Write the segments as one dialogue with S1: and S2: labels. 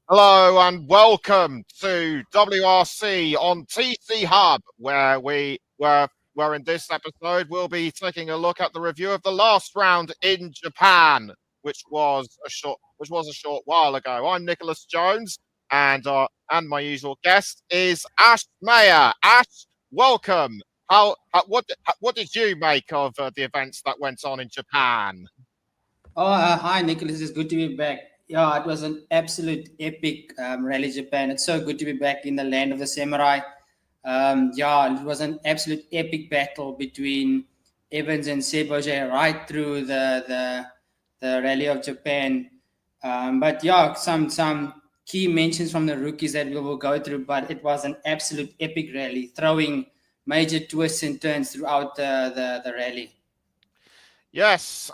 S1: Hello and welcome to WRC on TCHUB, where in this episode we'll be taking a look at the review of the last round in Japan, which was a short while ago. I'm Nicholas Jones, and my usual guest is Ash Mayer. Ash, welcome. What did you make of the events that went on in Japan?
S2: Hi, Nicholas. It's good to be back. Yeah, it was an absolute epic rally, Japan. It's so good to be back in the land of the samurai. Yeah, it was an absolute epic battle between Evans and Seboje right through the rally of Japan. But yeah, some key mentions from the rookies that we will go through. But it was an absolute epic rally, throwing major twists and turns throughout the rally.
S1: Yes.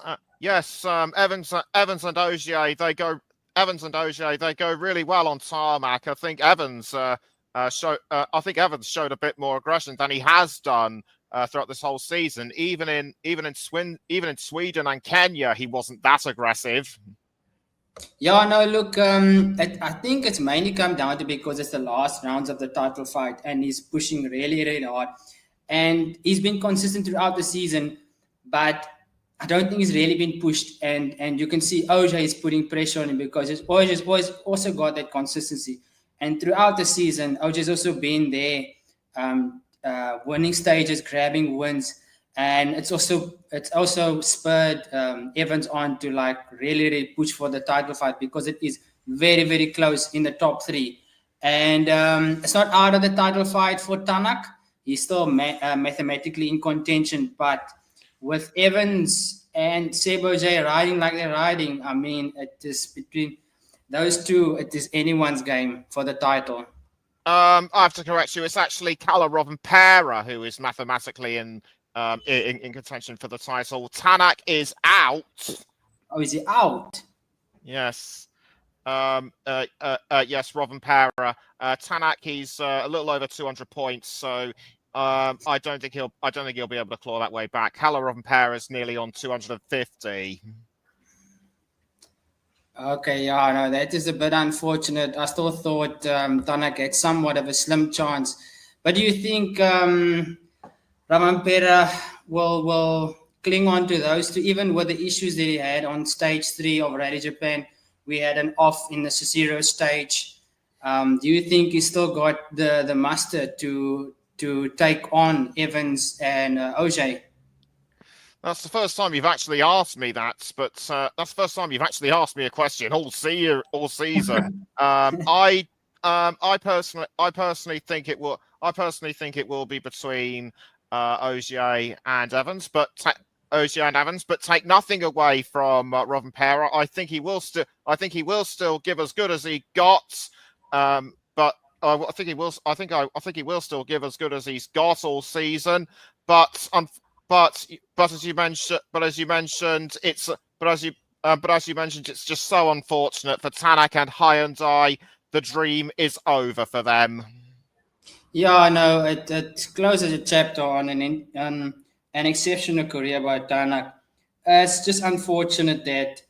S1: Evans and Ogier, they go really well on tarmac. I think Evans showed a bit more aggression than he has done throughout this whole season. Even in Sweden and Kenya, he wasn't that aggressive.
S2: Yeah, no, look, I think it's mainly come down to because it's the last rounds of the title fight and he's pushing really, really hard. And he's been consistent throughout the season, but I don't think he's really been pushed. And you can see OJ is putting pressure on him because he's always also got that consistency. And throughout the season, OJ's also been there, winning stages, grabbing wins, and it's also spurred Evans on to like really really push for the title fight because it is very very close in the top three, and it's not out of the title fight for Tanak. He's still mathematically in contention, but with Evans and Sebo J riding like they're riding, I mean, it is between those two. It is anyone's game for the title.
S1: I have to correct you. It's actually Kalle Rovanperä who is mathematically in contention for the title. Tanak is out.
S2: Oh, is he out?
S1: Yes. Yes, Rovanperä. Tanak, he's a little over 200 points, so I don't think he'll be able to claw that way back. Kalle Rovanperä is nearly on 250.
S2: Okay, yeah, no, that is a bit unfortunate. I still thought Tanak had somewhat of a slim chance. But do you think Ramampera will cling on to those two, even with the issues that he had on stage three of Rally Japan? We had an off in the Cicero stage. Do you think he still got the muster to take on Evans and OJ?
S1: That's the first time you've actually asked me that, but that's the first time you've actually asked me a question all season. I personally think it will. I personally think it will be between Ogier and Evans, Ogier and Evans, but take nothing away from Rovanperä. I think he will still give as good as he got. But I think he will. I think he will still give as good as he's got all season. But as you mentioned, it's just so unfortunate for Tanak and Hyundai. The dream is over for them.
S2: Yeah, no, it closes a chapter on an exceptional career by Tanak. It's just unfortunate that,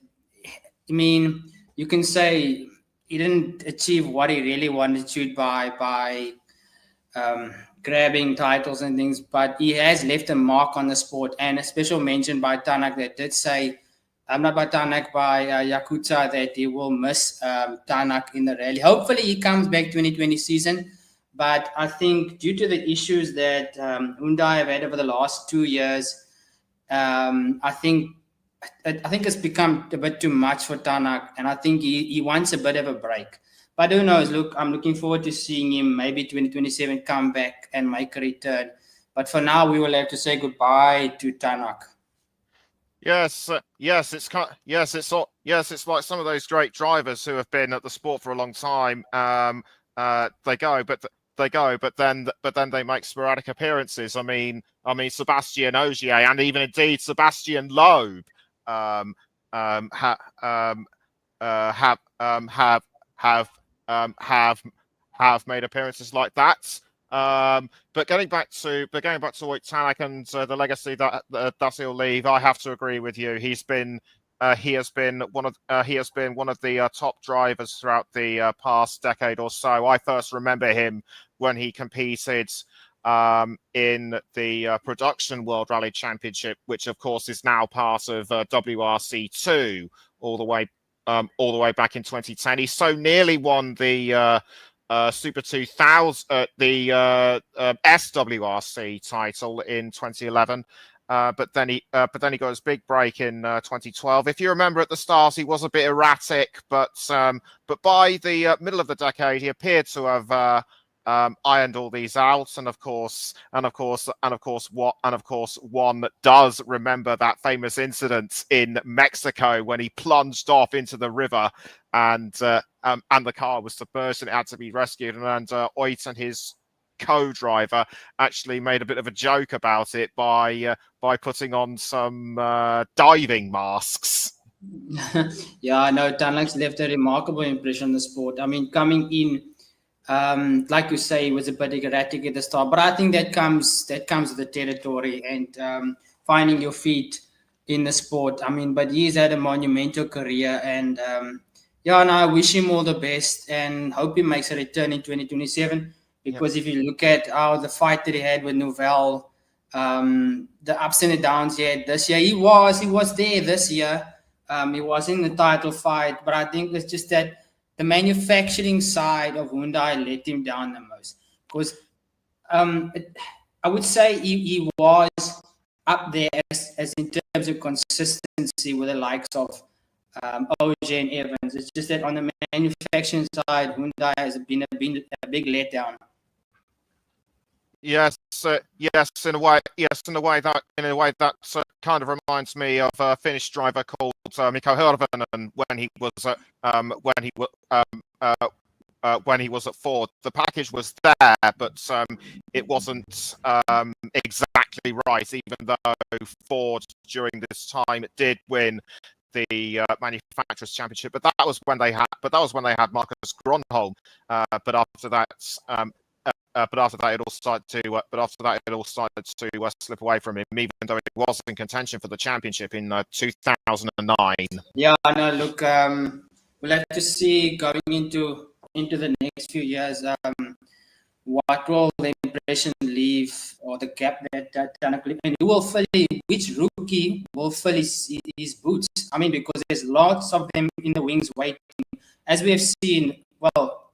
S2: I mean, you can say he didn't achieve what he really wanted to by grabbing titles and things, but he has left a mark on the sport. And a special mention by Tanak that did say, I'm not by Tanak, by Yakuza, that he will miss Tanak in the rally. Hopefully, he comes back 2020 season. But I think due to the issues that Hyundai have had over the last 2 years, I think it's become a bit too much for Tanak, and I think he wants a bit of a break. But who knows? Look, I'm looking forward to seeing him maybe 2027 come back and make a return. But for now, we will have to say goodbye to Tanak.
S1: It's like some of those great drivers who have been at the sport for a long time. They go, but then they make sporadic appearances. Sebastian Ogier and even indeed Sebastian Loeb have made appearances like that. But going back to Tanak and the legacy that he'll leave, I have to agree with you. he has been one of the top drivers throughout the past decade or so. I first remember him when he competed in the Production World Rally Championship, which of course is now part of WRC2, all the way back in 2010. He so nearly won the Super 2000, the SWRC title in 2011. But then he got his big break in 2012. If you remember, at the start he was a bit erratic, but by the middle of the decade he appeared to have ironed all these out. And of course, one does remember that famous incident in Mexico when he plunged off into the river, and the car was submerged and it had to be rescued. And Oit and his co-driver actually made a bit of a joke about it by putting on some diving masks.
S2: Yeah, I know Tanak left a remarkable impression on the sport. I mean, coming in, like you say, he was a bit erratic at the start, but I think that comes with the territory and finding your feet in the sport. I mean, but he's had a monumental career, and yeah, and I wish him all the best and hope he makes a return in 2027. Because if you look at how the fight that he had with Novell, the ups and the downs he had this year, he was there this year. He was in the title fight, but I think it's just that the manufacturing side of Hyundai let him down the most. Because I would say he was up there as in terms of consistency with the likes of OJ and Evans. It's just that on the manufacturing side, Hyundai has been a big letdown.
S1: Yes, in a way that kind of reminds me of a Finnish driver called Mikko Hirvonen when he was at Ford. The package was there, but it wasn't exactly right. Even though Ford during this time did win the manufacturers championship, but that was when they had Marcus Gronholm. But after that, it all started to slip away from him, even though it was in contention for the championship in 2009.
S2: Yeah, no, look, we'll have to see going into the next few years what will the impression leave, or the gap that Tanak leave, and which rookie will fill his boots. I mean, because there's lots of them in the wings waiting, as we have seen. Well,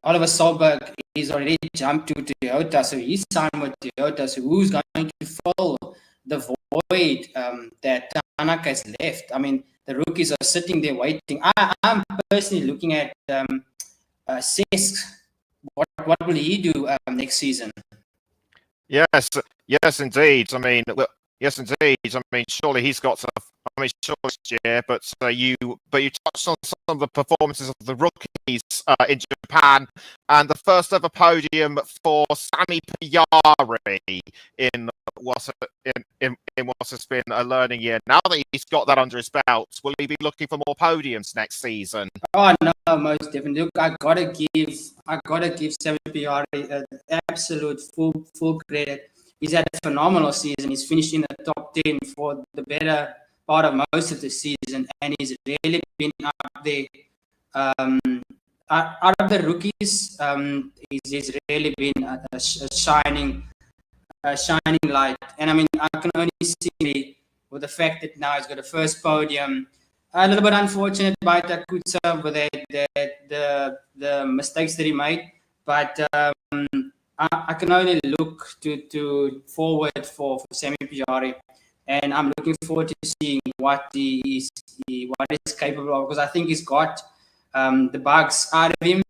S2: Oliver Solberg is already jumped to Toyota, so he's signed with Toyota. So who's going to fill the void that Tanak has left? I mean, the rookies are sitting there waiting. I'm personally looking at Cesc. What will he do next season?
S1: Yes, indeed. I mean, surely he's got to. Sure, this year, but you touched on some of the performances of the rookies in Japan, and the first ever podium for Sami Pajari in what has been a learning year. Now that he's got that under his belt, will he be looking for more podiums next season?
S2: Oh no, most definitely. Look, I gotta give Sami Pajari an absolute full credit. He's had a phenomenal season. He's finished in the top 10 for the better part of most of the season, and he's really been up there. Out of the rookies, he's really been a shining light. And I mean, I can only see with the fact that now he's got a first podium. A little bit unfortunate by Takutsa with the mistakes that he made, but I can only look to forward for Sami Pajari. And I'm looking forward to seeing what he's capable of, because I think he's got the bugs out of him,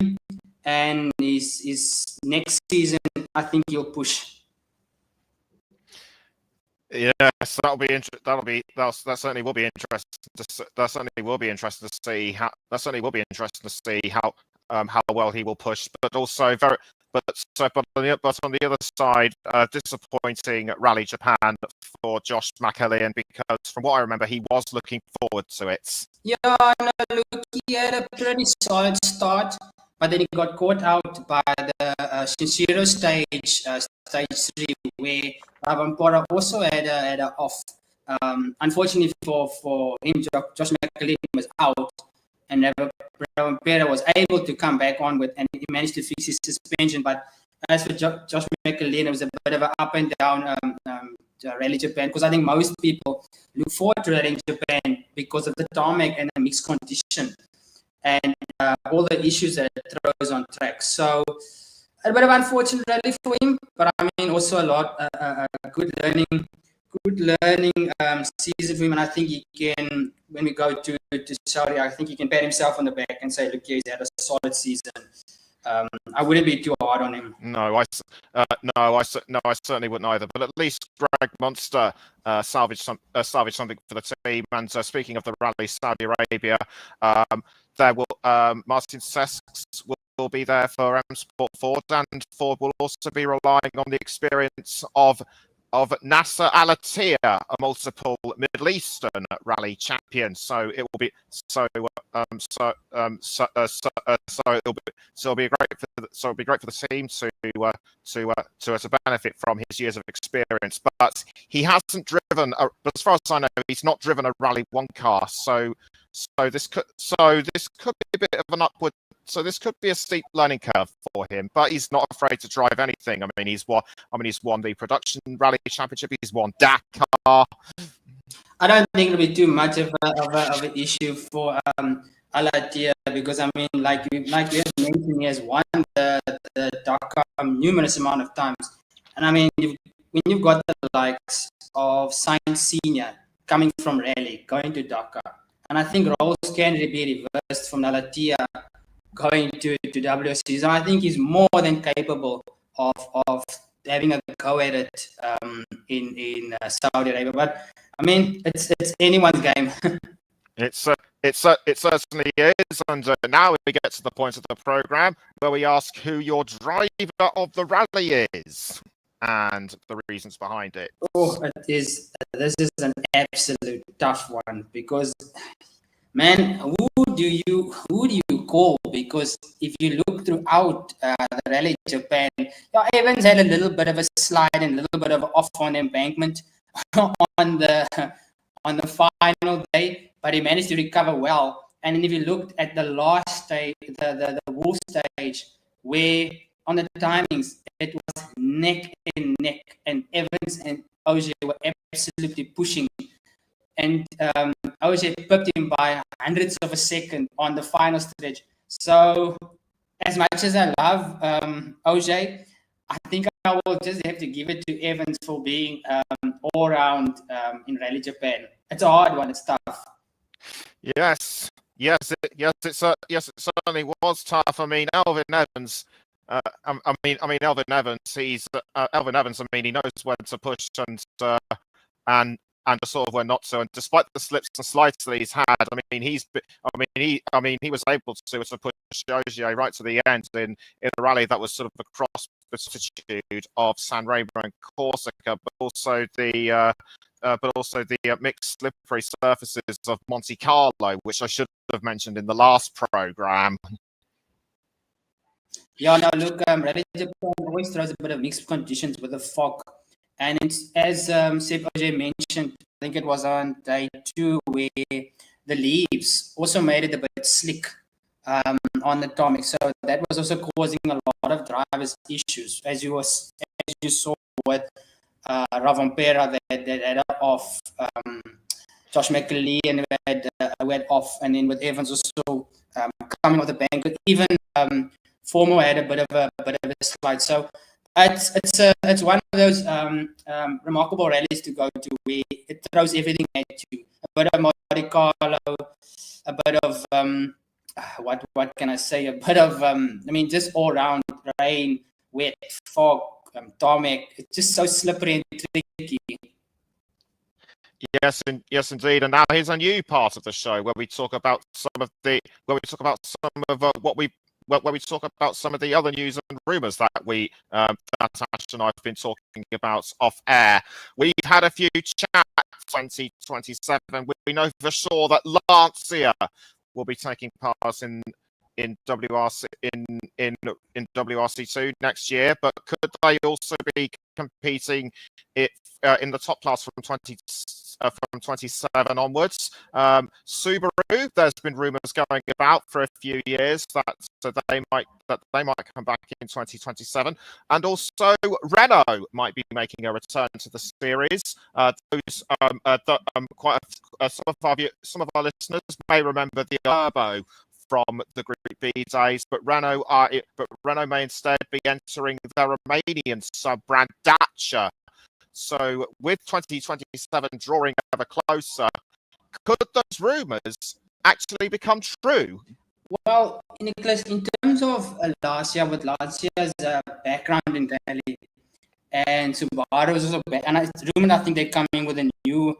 S2: and his next season, I think he'll push.
S1: Yes, that certainly will be interesting to see how well he will push, but also But on the other side, disappointing Rally Japan for Josh McAlean, because from what I remember, he was looking forward to it.
S2: Yeah, no, look, he had a pretty solid start, but then he got caught out by the Shinshiro stage 3, where Ravampora also had a off. Unfortunately for him, Josh McAleen was out, and Ravampera was able to come back on with, and he managed to fix his suspension. But as for Josh McAleen, it was a bit of an up and down Rally Japan, because I think most people look forward to Rally Japan because of the tarmac and the mixed condition and all the issues that it throws on track. So a bit of unfortunate rally for him, but I mean also a lot a good learning season for him, and I think he can, when we go to Saudi, I think he can pat himself on the back and say, look, he's had a solid season. I wouldn't be too hard on him.
S1: No, I certainly wouldn't either. But at least Greg Munster salvaged something for the team. And speaking of the rally, Saudi Arabia, there will Martin Sesks will be there for M Sport Ford, and Ford will also be relying on the experience of Nasser Al Attiyah, a multiple Middle Eastern rally champion. So it will be it'll be great for the team to benefit from his years of experience. But he hasn't driven, but as far as I know, he's not driven a Rally 1 car. So this could be a bit of an upward. So this could be a steep learning curve for him, but he's not afraid to drive anything. I mean, he's won the production rally championship. He's won Dakar.
S2: I don't think it'll be too much of an issue for Al Attiyah, because I mean, like you have mentioned, he has won the Dakar numerous amount of times, and I mean, when you've got the likes of Science Senior coming from rally going to Dakar, and I think roles can be reversed from Al Attiyah going to WRC. So I think he's more than capable of having a go at it in Saudi Arabia. But I mean, it's anyone's game.
S1: It certainly is. And now we get to the point of the program where we ask who your driver of the rally is and the reasons behind it.
S2: Oh, this is an absolute tough one, because, man, who do you call? Because if you look throughout the Rally Japan, Evans had a little bit of a slide and a little bit of off on embankment on the final day, but he managed to recover well. And then if you looked at the last stage, the wolf stage, where on the timings it was neck and neck, and Evans and Ogier were absolutely pushing. And Ogier pipped him by hundredths of a second on the final stretch. So, as much as I love Ogier, I think I will just have to give it to Evans for being all around in Rally Japan. It's a hard one. It's tough.
S1: Yes, it certainly was tough. I mean, Elvin Evans. Elvin Evans. He's Elvin Evans. I mean, he knows when to push and sort of when not to. And despite the slips and slides that he's had, he was able to push Ogier right to the end in a rally that was sort of across the altitude of San Remo and Corsica, but also the mixed slippery surfaces of Monte Carlo, which I should have mentioned in the last program.
S2: Yeah, no, look, Rally Japan always throws a bit of mixed conditions with the fog. And it's, as Seb Ogier mentioned, I think it was on day 2, where the leaves also made it a bit slick on the tarmac. So that was also causing a lot of drivers' issues, as you saw with Ravampera that had off, Josh McAleen had off, and then with Evans also coming off the bank. But even Formo had a bit of a slide. So it's one of those remarkable rallies to go to, where it throws everything at you. A bit of Monte Carlo, a bit of what can I say? A bit of just all round rain, wet, fog, tarmac. It's just so slippery and tricky.
S1: Yes, indeed. And now here's a new part of the show where we talk about some of the other news and rumours that that Ash and I have been talking about off air. We've had a few chats 2027. We know for sure that Lancia will be taking part in in WRC in WRC2 next year, but could they also be competing it in the top class from 27 onwards? Subaru, there's been rumours going about for a few years that they might come back in 2027, and also Renault might be making a return to the series. Some of our listeners may remember the Turbo from the Group B days, but Renault may instead be entering the Romanian sub-brand Dacia. So with 2027 drawing ever closer, could those rumours actually become true?
S2: Well, Nicholas, in terms of Dacia, with Dacia's background in rally, and Subaru is also back, and I think they're coming with a new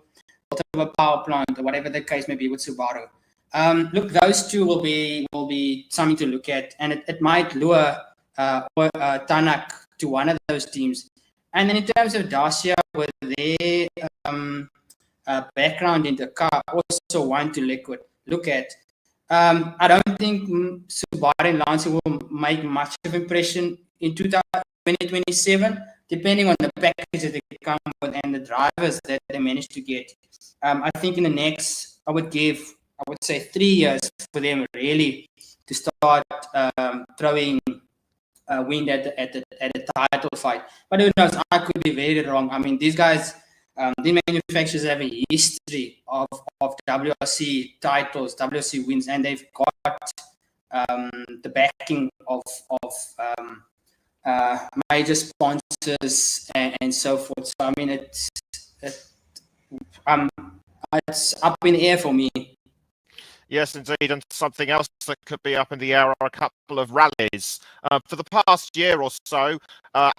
S2: power plant or whatever the case may be with Subaru. Look, those two will be something to look at, and it might lure Tanak to one of those teams. And then in terms of Dacia, with their background in the car, also one to look at. I don't think Subaru and Lancia will make much of an impression in 2027, depending on the package that they come with and the drivers that they manage to get. I think in the next, I would say 3 years for them really to start throwing wind at the title fight. But who knows? I could be very wrong. I mean, these guys, the manufacturers have a history of WRC titles, WRC wins, and they've got the backing of major sponsors and so forth. So I mean, it's up in the air for me.
S1: Yes, indeed, and something else that could be up in the air are a couple of rallies. For the past year or so,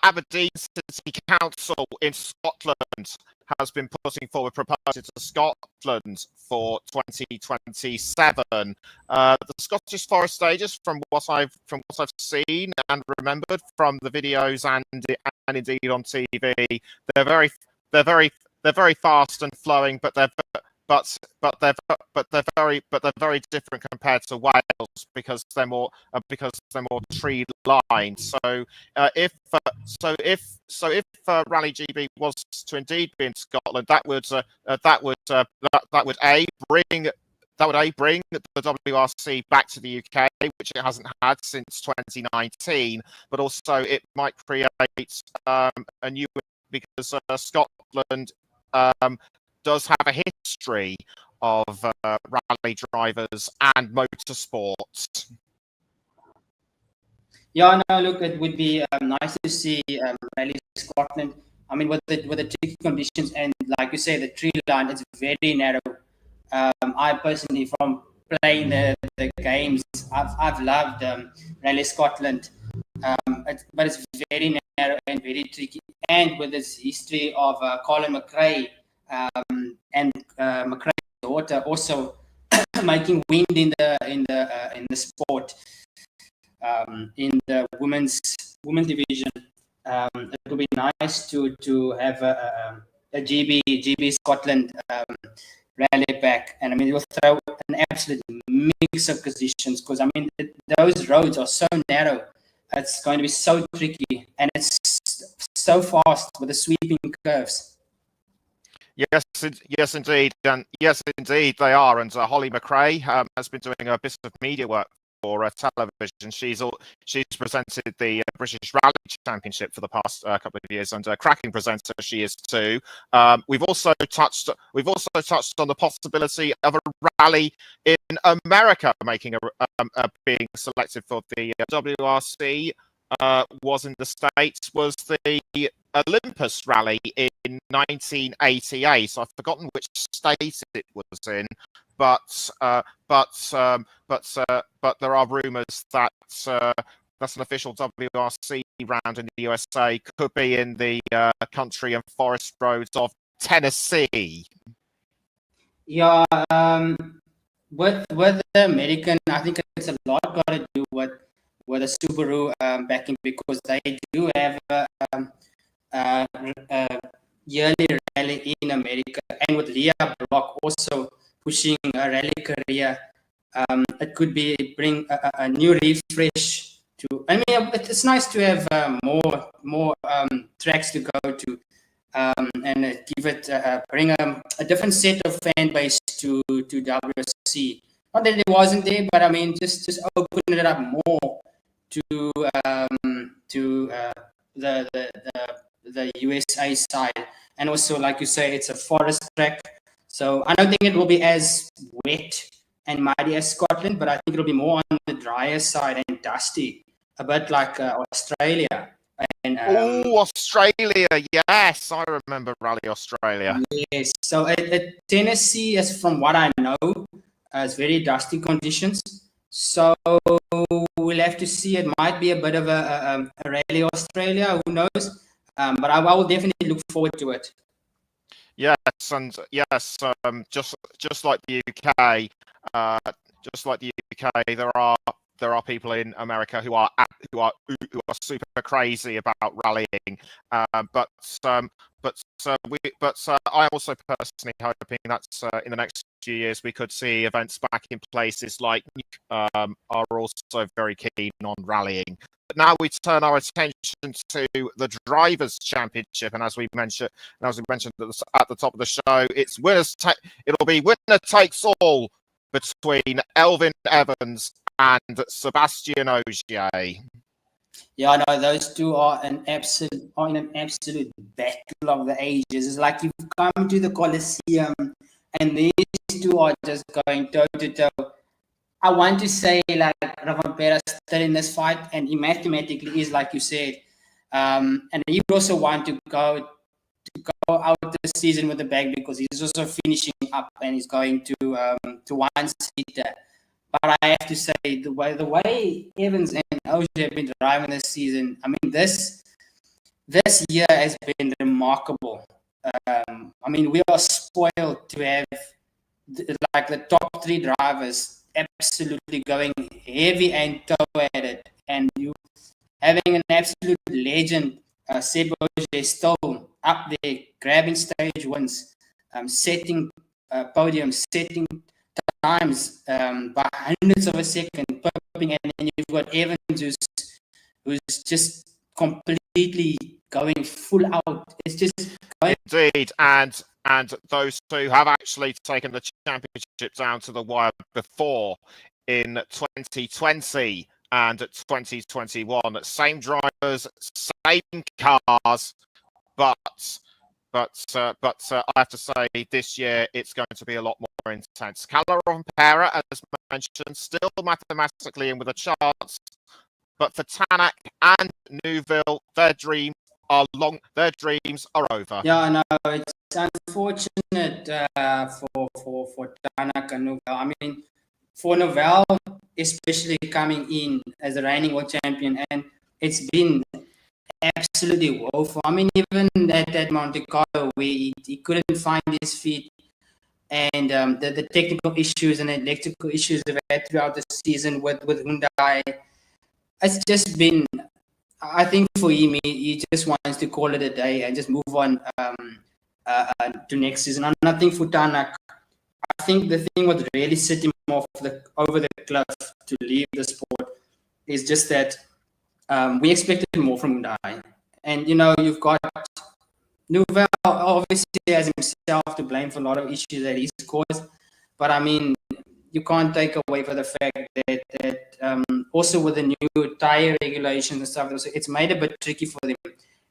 S1: Aberdeen City Council in Scotland has been putting forward proposals to Scotland for 2027. The Scottish Forest Stages, from what I've seen and remembered from the videos and indeed on TV, they're very fast and flowing, but they're very different compared to Wales because they're more tree lined. So if Rally GB was to indeed be in Scotland, that would bring the WRC back to the UK, which it hasn't had since 2019. But also it might create a new, because Scotland does have a history of rally drivers and motorsports.
S2: Yeah, no, look, it would be nice to see Rally Scotland. I mean, with the tricky conditions and, like you say, the tree line, it's very narrow. I personally, from playing the games, I've loved Rally Scotland, but it's very narrow and very tricky. And with its history of Colin McRae and McRae's daughter also making wind in the sport, in the women's division, it would be nice to have a GB Scotland rally back. And I mean, it will throw an absolute mix of conditions, because I mean those roads are so narrow. It's going to be so tricky, and it's so fast with the sweeping curves.
S1: Yes, indeed, and yes, indeed, they are. And Holly McRae has been doing a bit of media work for television. She's presented the British Rally Championship for the past couple of years, and a cracking presenter she is too. We've also touched on the possibility of a rally in America making being selected for the WRC. Was in the States was the Olympus Rally in 1988. So I've forgotten which state it was in, but there are rumours that that's an official WRC round in the USA could be in the country and forest roads of Tennessee.
S2: Yeah, with the American, I think it's a lot got to do with the Subaru backing, because they do have a yearly rally in America, and with Leah Block also pushing a rally career It could be bring a new refresh to. I mean, it's nice to have more tracks to go to, and give it bring a different set of fan base to WRC. Not that it wasn't there, but I mean, just open it up more to the, the the USA side, and also like you say, it's a forest track, so I don't think it will be as wet and muddy as Scotland, but I think it'll be more on the drier side and dusty, a bit like Australia. And
S1: Oh, Australia! Yes, I remember Rally Australia.
S2: yes, so at Tennessee, as from what I know, it's very dusty conditions. So we'll have to see. It might be a bit of a rally Australia. Who knows? But I will definitely look forward to it.
S1: Yes, and yes, just like the UK, just like the UK, there are people in America who are super crazy about rallying, but I'm also personally hoping that in the next few years we could see events back in places like are also very keen on rallying. But now we turn our attention to the Drivers' Championship, and as we mentioned at the top of the show, it'll be winner takes all between Elvin Evans and Sebastian Ogier.
S2: Yeah, no, those two are in an absolute battle of the ages. It's like you've come to the Colosseum, and these two are just going toe to toe. I want to say like Ravampera still in this fight, and he mathematically is like you said, and he would also want to go out this season with the bag because he's also finishing up and he's going to one seater. But I have to say the way Evans and Ogier have been driving this season, I mean this year has been remarkable. I mean we are spoiled to have like the top three drivers absolutely going heavy and toe at it, and you having an absolute legend, Seb Ogier, still up there grabbing stage wins, setting podiums, setting times by hundreds of a second, popping, and then you've got Evans who's just completely going full out. It's just going.
S1: Indeed, and those two have actually taken the championship down to the wire before in 2020 and 2021. Same drivers, same cars, but I have to say this year it's going to be a lot more intense. Callum Rovanpera, as mentioned, still mathematically in with a chance, but for Tanak and Neuville, their dreams are over.
S2: Yeah, no, it's unfortunate for Tanak and Neuville. I mean, for Neuville, especially coming in as the reigning world champion, and it's been absolutely woeful. I mean, even at Monte Carlo, where he couldn't find his feet, and the technical issues and electrical issues they've had throughout the season with Hyundai, it's just been. I think for him, he just wants to call it a day and just move on to next season. And nothing for Tanak. I think the thing what really set him off over the cliff to leave the sport is just that we expected more from Hyundai. And, you know, you've got Neuville obviously has himself to blame for a lot of issues that he's caused. But, I mean, you can't take away from the fact that also with the new tire regulations and stuff, it's made a bit tricky for them.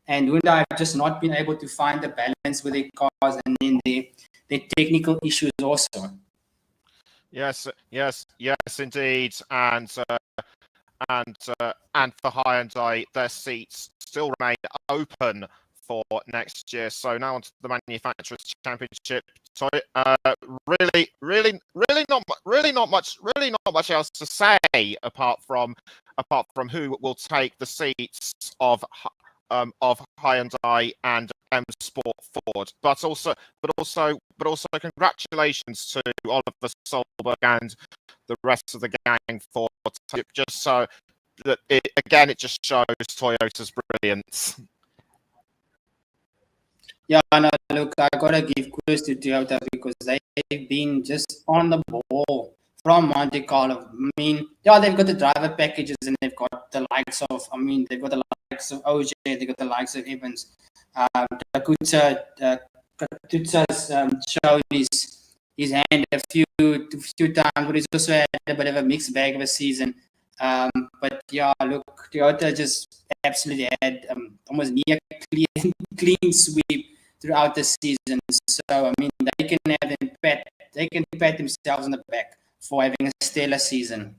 S2: And Hyundai have just not been able to find the balance with their cars and then their technical issues also.
S1: Yes, indeed, and for Hyundai, their seats still remain open for next year. So now onto the Manufacturers' Championship. Sorry, really not much else to say apart from who will take the seats of Hyundai and M Sport Ford, but also congratulations to Oliver Solberg and the rest of the gang for just so that it just shows Toyota's brilliance.
S2: Yeah, no, look, I gotta give kudos to Toyota because they've been just on the ball from Monte Carlo. I mean, yeah, they've got the driver packages and they've got the likes of, they've got the likes of OJ, they've got the likes of Evans. Kutsa's shown his hand a few times, but he's also had a bit of a mixed bag of a season. But yeah, look, Toyota just absolutely had almost near clean sweep throughout the season. So I mean, they can pat themselves on the back for having a stellar season.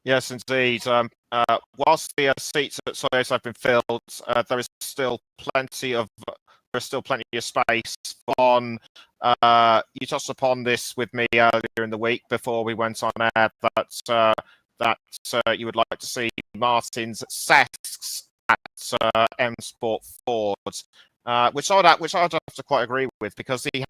S1: Yes, indeed. Whilst the seats at Toyota have been filled, there is still plenty of space on. You touched upon this with me earlier in the week before we went on air that you would like to see Martin's Sesks at M Sport Ford, which I'd have to quite agree with because he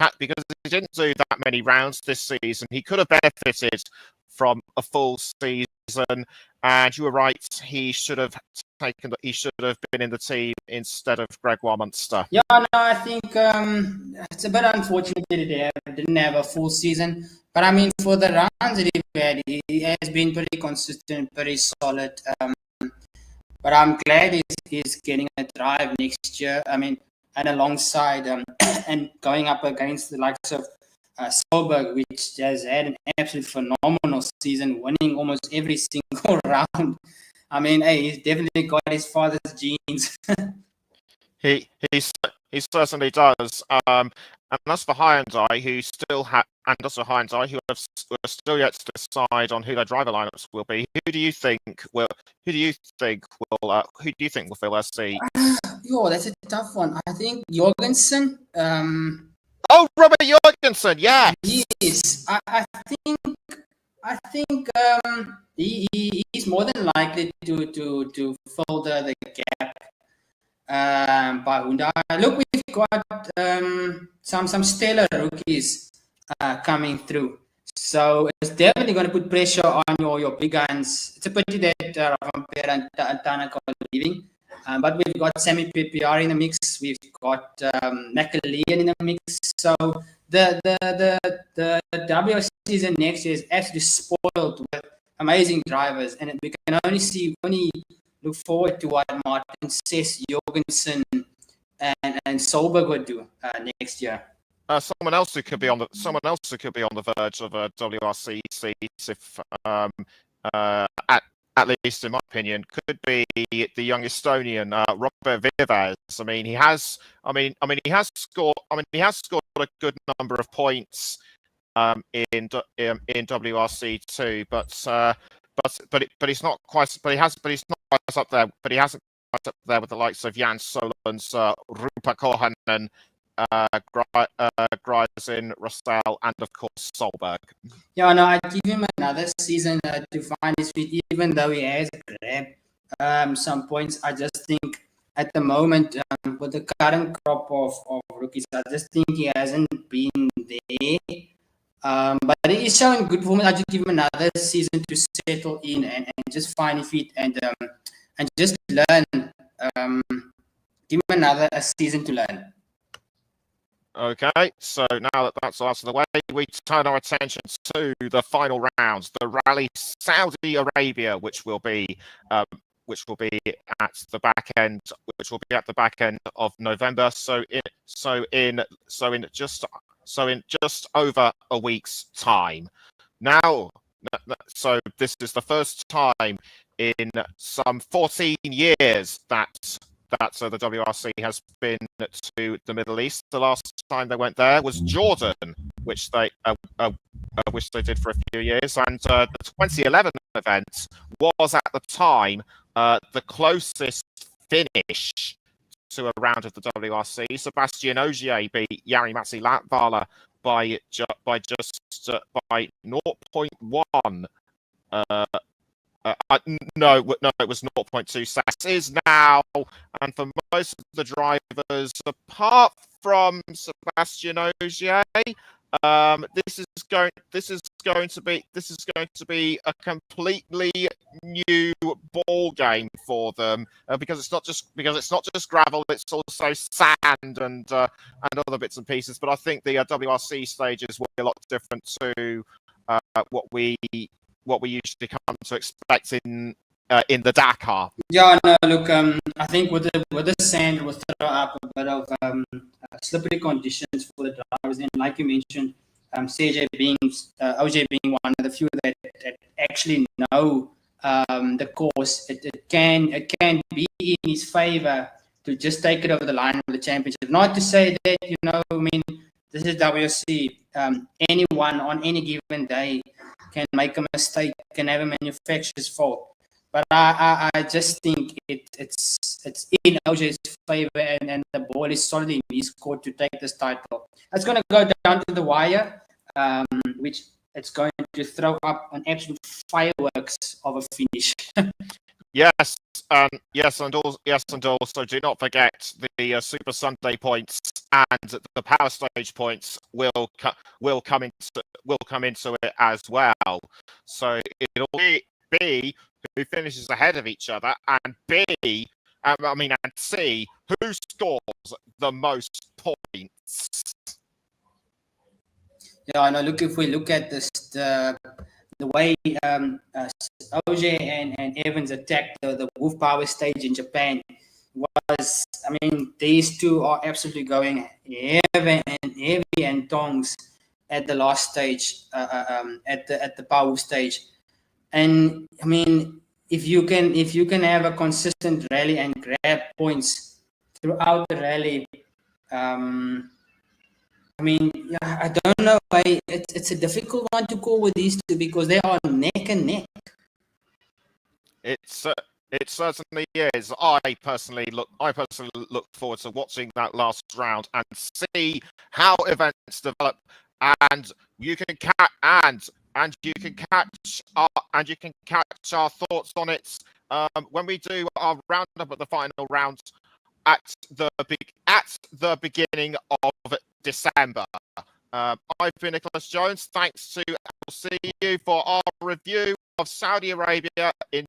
S1: didn't do that many rounds this season. He could have benefited from a full season, and you were right. He should have been in the team instead of Gregoire Munster.
S2: Yeah, no, I think it's a bit unfortunate that he didn't have a full season. But I mean, for the rounds that he had, he has been pretty consistent, pretty solid. But I'm glad he's getting a drive next year. I mean, and alongside and going up against the likes of Solberg, which has had an absolute phenomenal season, winning almost every single round. I mean, hey, he's definitely got his father's genes.
S1: He certainly does. And as for Hyundai, who have still yet to decide on who their driver lineups will be. Who do you think will fill their seat?
S2: Yo, that's a tough one. I think Jorgensen.
S1: Oh, Robert Jorgensen, yeah.
S2: Yes, I think he's more than likely to fill the gap by Hyundai. Look, we've got some stellar rookies coming through. So it's definitely going to put pressure on your big guns. It's a pity that Ravampera and Tanaka are leaving. But we've got Sami PPR in the mix. We've got McAlean in the mix. So the WRC season next year is actually spoiled with amazing drivers, and we can only look forward to what Martin Sess, Jorgensen, and Solberg would do next year.
S1: Someone else who could be on the verge of a WRC seat, if at least in my opinion, could be the young Estonian Robert Vives. I mean, he has scored a good number of points in WRC too, but he's not quite. But he's not quite up there. But he hasn't quite up there with the likes of Jan Solons, Rupa Kohanen, Gryzin, Russell, and of course Solberg.
S2: Yeah, no, I'd give him another season to find his feet, even though he has grabbed some points. I just think at the moment, with the current crop of rookies, I just think he hasn't been there. But he is showing good performance. I just give him another season to settle in and just find his feet and just learn. Give him another season to learn.
S1: Okay, so now that that's out of the way, we turn our attention to the final rounds, the Rally Saudi Arabia, which will be at the back end of November. So in just over a week's time. Now, so this is the first time in some 14 years that the WRC has been to the Middle East. The last time they went there was Jordan, which they did for a few years, and the 2011 event was at the time the closest finish to a round of the WRC. Sebastian Ogier beat Jari Matti-Latvala by 0.1. No, it was 0.2. Sas is now, and for most of the drivers, apart from Sebastian Ogier, this is going to be a completely new ball game for them because it's not just gravel, it's also sand and other bits and pieces. But I think the WRC stages will be a lot different to what we usually come to expect in the Dakar.
S2: Yeah, no, look, I think with the sand will throw up a bit of slippery conditions for the drivers. And like you mentioned, OJ being one of the few that actually know the course, it can be in his favor to just take it over the line with the championship. Not to say that, I mean, this is WRC. Anyone on any given day can make a mistake, can have a manufacturer's fault. But I just think it's in OJ's favor, and the ball is solidly in his court to take this title. It's going to go down to the wire, which it's going to throw up an absolute fireworks of a finish.
S1: Yes, and also do not forget the Super Sunday points and the Power Stage points will come into it as well. So it'll be who finishes ahead of each other, and and C, who scores the most points.
S2: Yeah, I know. Look, if we look at this, the way OJ and Evans attacked the Wolf Power Stage in Japan was, I mean, these two are absolutely going heavy and tongs at the last stage, at the Power Stage. And I mean, if you can have a consistent rally and grab points throughout the rally, I mean, yeah, I don't know. It's a difficult one to call with these two because they are neck and neck.
S1: It certainly is. I personally look forward to watching that last round and see how events develop, and you can catch our thoughts on it when we do our roundup at the final round at the beginning of December. I've been Nicholas Jones. Thanks to LCU for our review of Saudi Arabia in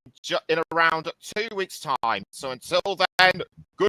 S1: around 2 weeks' time. So until then, good.